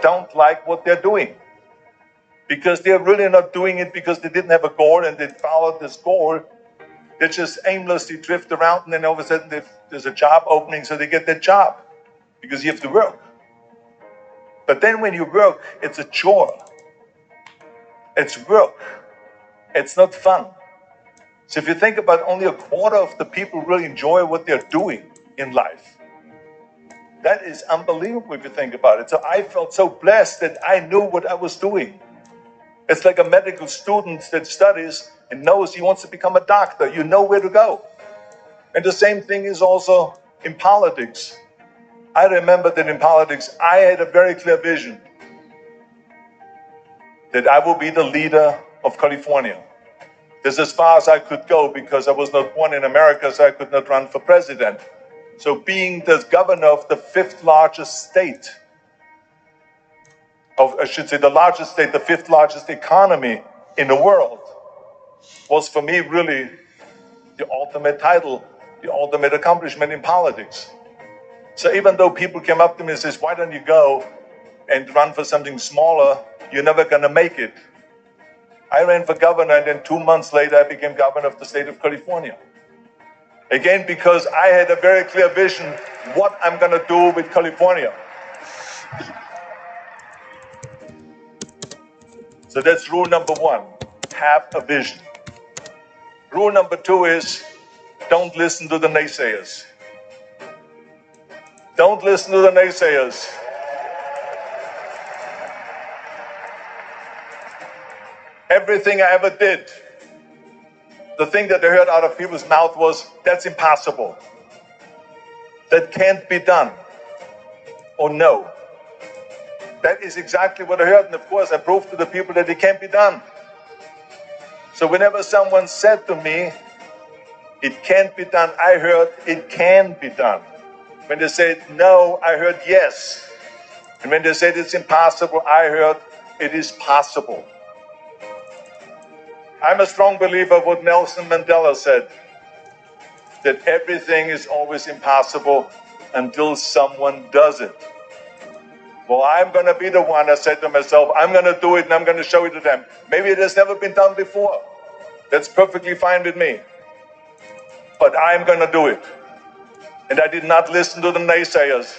don't like what they're doing. Because they're really not doing it because they didn't have a goal and they followed this goal. They just aimlessly drift around, and then all of a sudden there's a job opening, so they get that job because you have to work. But then when you work, it's a chore. It's work. It's not fun. So if you think about only a quarter of the people really enjoy what they're doing in life. That is unbelievable if you think about it. So I felt so blessed that I knew what I was doing. It's like a medical student that studies and knows he wants to become a doctor. You know where to go. And the same thing is also in politics. I remember that in politics, I had a very clear vision that I will be the leader of California. That's as far as I could go because I was not born in America, so I could not run for president. So being the governor of the fifth largest state, the largest state, the fifth largest economy in the world, was for me really the ultimate title, the ultimate accomplishment in politics. So even though people came up to me and says, why don't you go and run for something smaller? You're never going to make it. I ran for governor, and then 2 months later, I became governor of the state of California. Again, because I had a very clear vision what I'm going to do with California. So that's rule number one, have a vision. Rule number two is don't listen to the naysayers. Don't listen to the naysayers. Everything I ever did, the thing that I heard out of people's mouth was, that's impossible. That can't be done. Or no. That is exactly what I heard, and of course I proved to the people that it can't be done. So whenever someone said to me, it can't be done, I heard, it can be done. When they said no, I heard yes. And when they said it's impossible, I heard it is possible. I'm a strong believer of what Nelson Mandela said, that everything is always impossible until someone does it. Well, I'm going to be the one, I said to myself, I'm going to do it and I'm going to show it to them. Maybe it has never been done before. That's perfectly fine with me. But I'm going to do it. And I did not listen to the naysayers.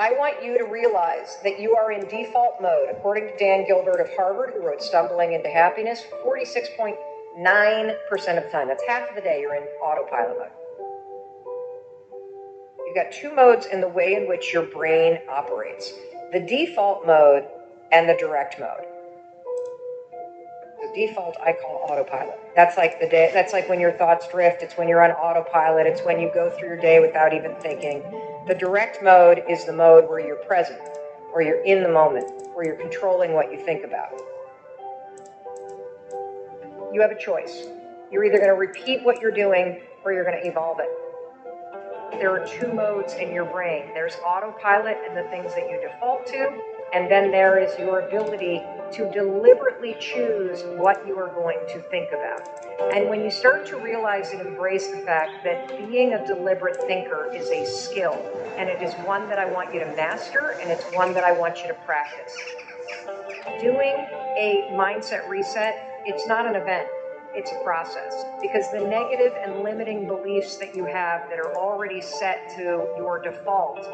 I want you to realize that you are in default mode. According to Dan Gilbert of Harvard, who wrote Stumbling into Happiness, 46.9% of the time, that's half of the day, you're in autopilot mode. You've got two modes in the way in which your brain operates: the default mode and the direct mode. The default I call autopilot. That's like the day. That's like when your thoughts drift. It's when you're on autopilot. It's when you go through your day without even thinking. The direct mode is the mode where you're present, where you're in the moment, where you're controlling what you think about. You have a choice. You're either going to repeat what you're doing or you're going to evolve it. There are two modes in your brain. There's autopilot and the things that you default to, and then there is your ability to deliberately choose what you are going to think about. And when you start to realize and embrace the fact that being a deliberate thinker is a skill, and it is one that I want you to master, and it's one that I want you to practice. Doing a mindset reset, it's not an event. It's a process, because the negative and limiting beliefs that you have that are already set to your default,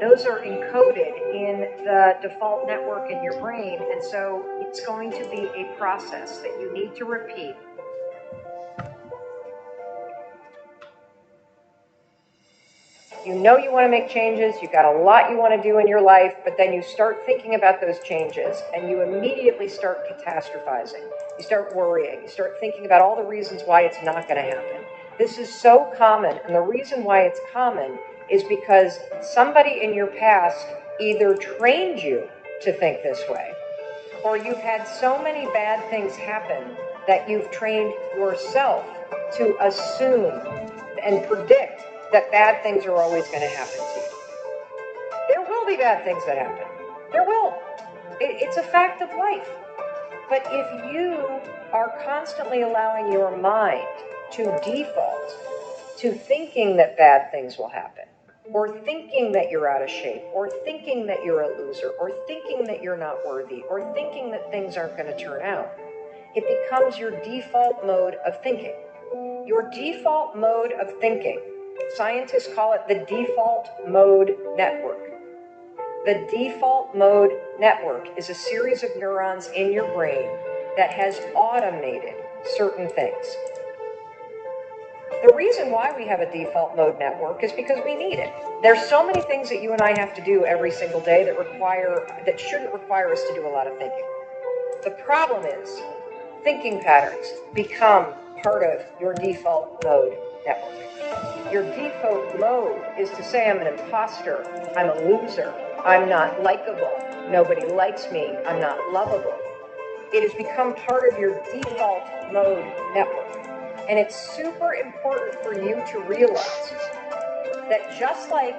those are encoded in the default network in your brain. And so it's going to be a process that you need to repeat. You know you want to make changes, you've got a lot you want to do in your life, but then you start thinking about those changes and you immediately start catastrophizing. You start worrying, you start thinking about all the reasons why it's not going to happen. This is so common, and the reason why it's common is because somebody in your past either trained you to think this way, or you've had so many bad things happen that you've trained yourself to assume and predict that bad things are always going to happen to you. There will be bad things that happen. There will. It's a fact of life. But if you are constantly allowing your mind to default to thinking that bad things will happen, or thinking that you're out of shape, or thinking that you're a loser, or thinking that you're not worthy, or thinking that things aren't going to turn out, it becomes your default mode of thinking. Your default mode of thinking, scientists call it the default mode network. The default mode network is a series of neurons in your brain that has automated certain things. The reason why we have a default mode network is because we need it. There's so many things that you and I have to do every single day that shouldn't require us to do a lot of thinking. The problem is, thinking patterns become part of your default mode network. Your default mode is to say, I'm an imposter, I'm a loser, I'm not likable, nobody likes me, I'm not lovable. It has become part of your default mode network. And it's super important for you to realize that just like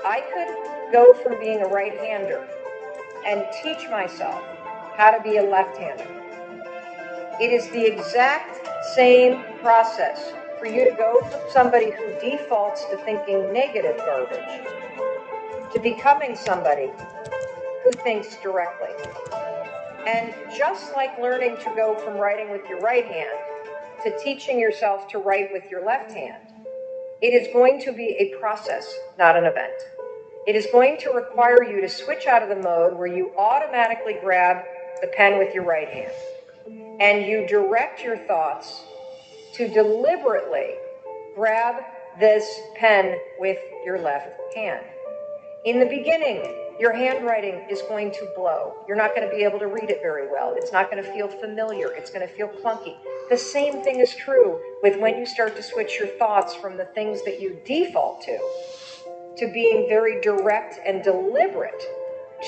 I could go from being a right-hander and teach myself how to be a left-hander, it is the exact same process for you to go from somebody who defaults to thinking negative garbage to becoming somebody who thinks directly. And just like learning to go from writing with your right hand to teaching yourself to write with your left hand, it is going to be a process, not an event. It is going to require you to switch out of the mode where you automatically grab the pen with your right hand and you direct your thoughts to deliberately grab this pen with your left hand. In the beginning, your handwriting is going to blow. You're not going to be able to read it very well. It's not going to feel familiar. It's going to feel clunky. The same thing is true with when you start to switch your thoughts from the things that you default to being very direct and deliberate,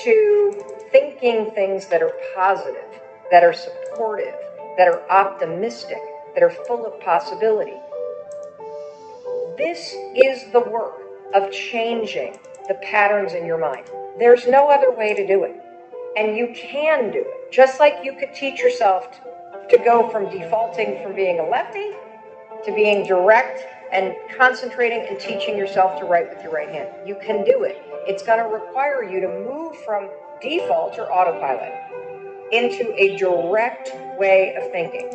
to thinking things that are positive, that are supportive, that are optimistic, that are full of possibility. This is the work of changing the patterns in your mind. There's no other way to do it. And you can do it. Just like you could teach yourself to go from defaulting from being a lefty to being direct and concentrating and teaching yourself to write with your right hand. You can do it. It's going to require you to move from default or autopilot into a direct way of thinking.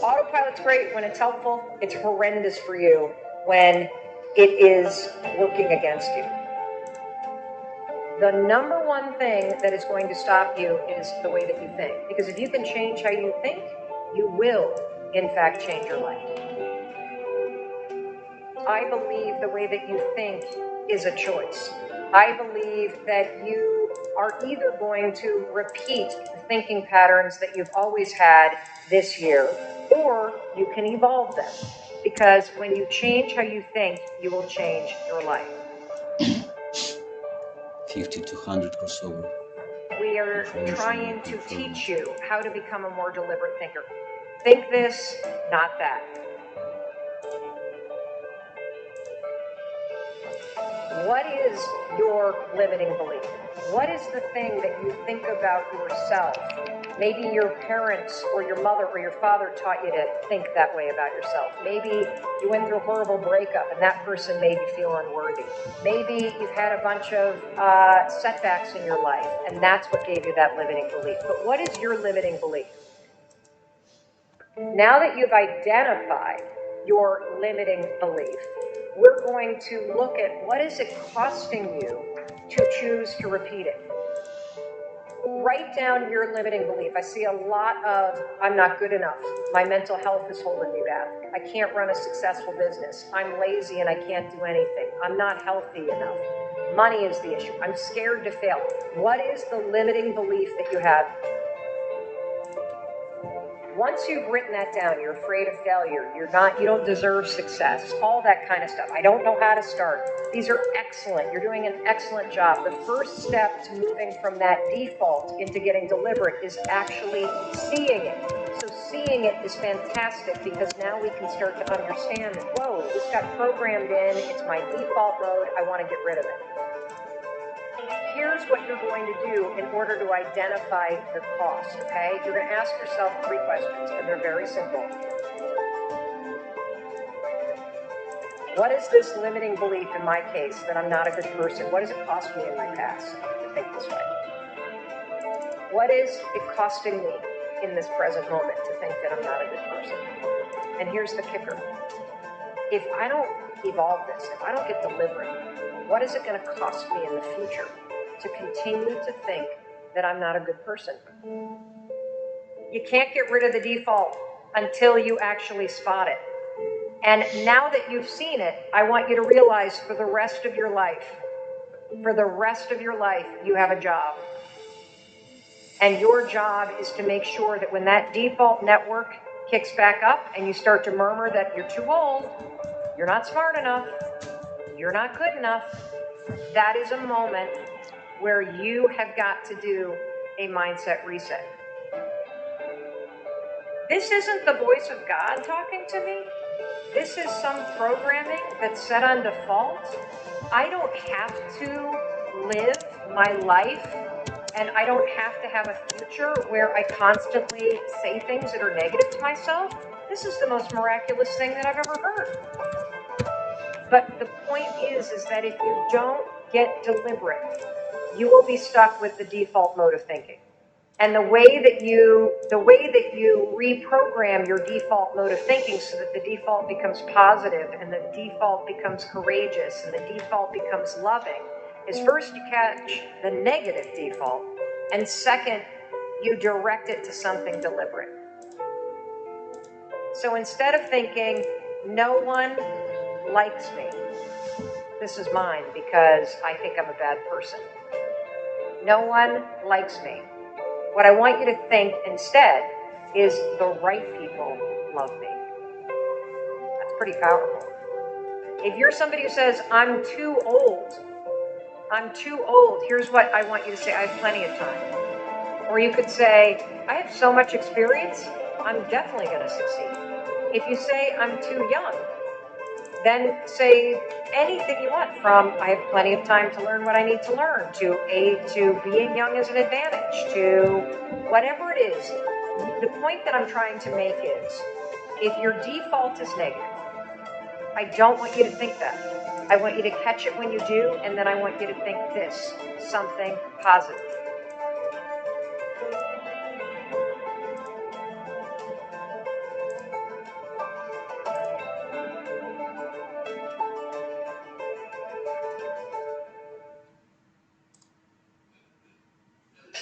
Autopilot's great when it's helpful. It's horrendous for you when it is working against you. The number one thing that is going to stop you is the way that you think. Because if you can change how you think, you will, in fact, change your life. I believe the way that you think is a choice. I believe that you are either going to repeat the thinking patterns that you've always had this year, or you can evolve them. Because when you change how you think, you will change your life. 50 to 100 crossover. We are trying to teach you how to become a more deliberate thinker. Think this, not that. What is your limiting belief? What is the thing that you think about yourself? Maybe your parents or your mother or your father taught you to think that way about yourself. Maybe you went through a horrible breakup and that person made you feel unworthy. Maybe you've had a bunch of setbacks in your life and that's what gave you that limiting belief. But what is your limiting belief? Now that you've identified your limiting belief, we're going to look at what is it costing you to choose to repeat it. Write down your limiting belief. I see a lot of, I'm not good enough. My mental health is holding me back. I can't run a successful business. I'm lazy and I can't do anything. I'm not healthy enough. Money is the issue. I'm scared to fail. What is the limiting belief that you have? Once you've written that down, you're afraid of failure, you don't deserve success, all that kind of stuff. I don't know how to start. These are excellent. You're doing an excellent job. The first step to moving from that default into getting deliberate is actually seeing it. So seeing it is fantastic because now we can start to understand, whoa, this got programmed in, it's my default mode, I want to get rid of it. Here's what you're going to do in order to identify the cost, okay? You're going to ask yourself 3 questions, and they're very simple. What is this limiting belief in my case that I'm not a good person? What does it cost me in my past to think this way? What is it costing me in this present moment to think that I'm not a good person? And here's the kicker. If I don't evolve this, if I don't get deliberate, what is it going to cost me in the future to continue to think that I'm not a good person? You can't get rid of the default until you actually spot it. And now that you've seen it, I want you to realize for the rest of your life, you have a job. And your job is to make sure that when that default network kicks back up and you start to murmur that you're too old, you're not smart enough, you're not good enough, that is a moment where you have got to do a mindset reset. This isn't the voice of God talking to me. This is some programming that's set on default. I don't have to live my life and I don't have to have a future where I constantly say things that are negative to myself. This is the most miraculous thing that I've ever heard. But the point is that if you don't get deliberate, you will be stuck with the default mode of thinking. And the way that you reprogram your default mode of thinking so that the default becomes positive and the default becomes courageous and the default becomes loving is first you catch the negative default, and second, you direct it to something deliberate. So instead of thinking, no one likes me, this is mine because I think I'm a bad person. No one likes me. What I want you to think instead is the right people love me. That's pretty powerful. If you're somebody who says, I'm too old, here's what I want you to say, I have plenty of time. Or you could say, I have so much experience, I'm definitely going to succeed. If you say, I'm too young, then say anything you want, from I have plenty of time to learn what I need to learn, to being young is an advantage, to whatever it is. The point that I'm trying to make is, if your default is negative, I don't want you to think that. I want you to catch it when you do, and then I want you to think this, something positive.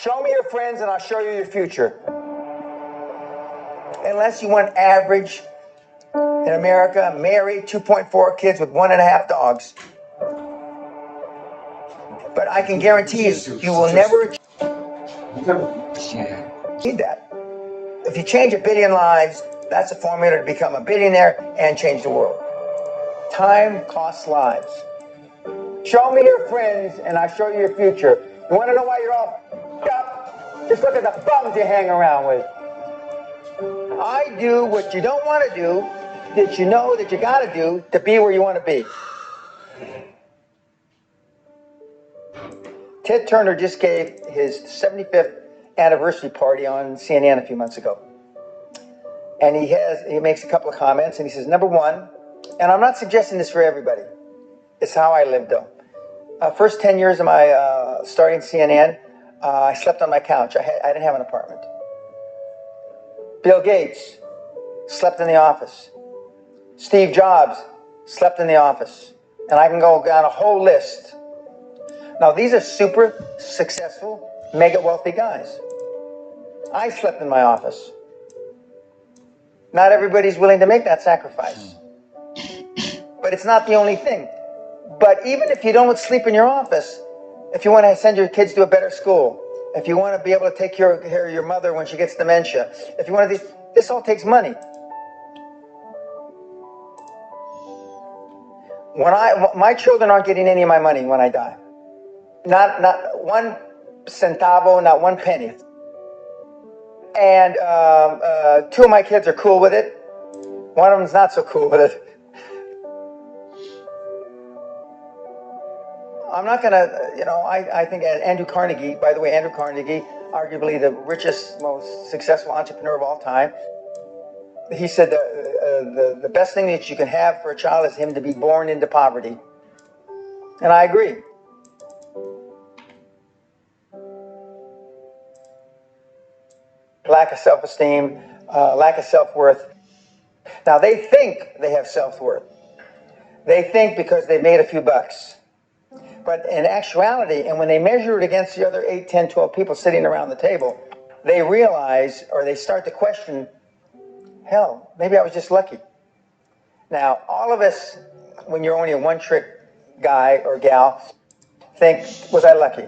Show me your friends and I'll show you your future. Unless you want average in America, married, 2.4 kids with 1.5 dogs. But I can guarantee you will never achieve that. If you change 1 billion lives, that's a formula to become a billionaire and change the world. Time costs lives. Show me your friends and I'll show you your future. You want to know why you're all up? Just look at the bums you hang around with. I do what you don't want to do, that you know that you got to do to be where you want to be. Ted Turner just gave his 75th anniversary party on CNN a few months ago. And he makes a couple of comments and he says, number one, and I'm not suggesting this for everybody. It's how I lived though. First 10 years of my starting CNN, I slept on my couch. I didn't have an apartment. Bill Gates slept in the office. Steve Jobs slept in the office. And I can go down a whole list. Now, these are super successful, mega wealthy guys. I slept in my office. Not everybody's willing to make that sacrifice. But it's not the only thing. But even if you don't sleep in your office, if you want to send your kids to a better school, if you want to be able to take care of your mother when she gets dementia, if you want to, this all takes money. My children aren't getting any of my money when I die. Not one centavo, not one penny. And 2 of my kids are cool with it. One of them's not so cool with it. I'm not going to, I think Andrew Carnegie, by the way, Andrew Carnegie, arguably the richest, most successful entrepreneur of all time, he said the best thing that you can have for a child is him to be born into poverty. And I agree. Lack of self-esteem, lack of self-worth. Now, they think they have self-worth. They think because they made a few bucks. But in actuality, and when they measure it against the other 8, 10, 12 people sitting around the table, they realize, or they start to question, hell, maybe I was just lucky. Now, all of us, when you're only a one-trick guy or gal, think, was I lucky?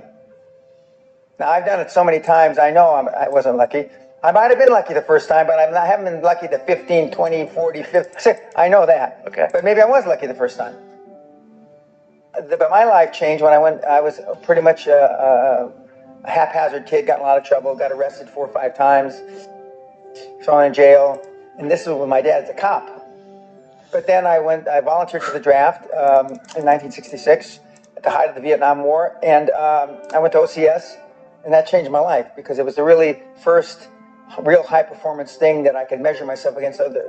Now, I've done it so many times, I know I wasn't lucky. I might have been lucky the first time, but I haven't been lucky the 15, 20, 40, 50. I know that. Okay. But maybe I was lucky the first time. But my life changed when I was pretty much a haphazard kid, got in a lot of trouble, got arrested 4 or 5 times, thrown in jail. And this is when my dad's a cop. But then I volunteered for the draft in 1966 at the height of the Vietnam War. And I went to OCS, and that changed my life because it was the really first real high performance thing that I could measure myself against other